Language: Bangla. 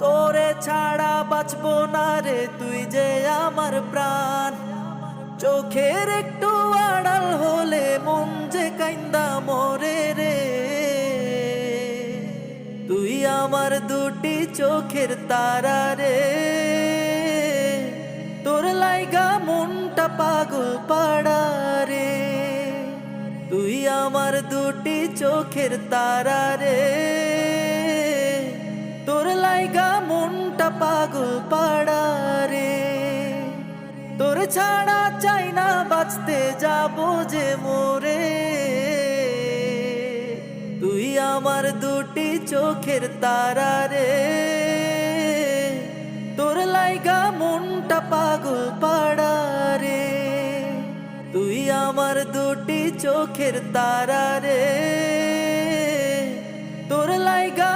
তোরে ছাড়া বাঁচবো না রে, তুই যে আমার প্রাণ। চোখের একটু আড়াল হলে মন যে কাইন্দা মরে রে। তুই আমার দুটি চোখের তারা রে, তোর লাইগা মনটা পাগল পাড়া রে। তুই আমার দুটি চোখের তারা রে, তোর লাইগা মনটা পাগল পাড়া রে। তোর ছাড়া চাই না বাঁচতে যাবো যে মোরে। তুই আমার দুটি চোখের তারা রে, তোর লাইগা মনটা পাগল পাড়া রে। তুই আমার দুটি চোখের তারা রে, তোর লাইগা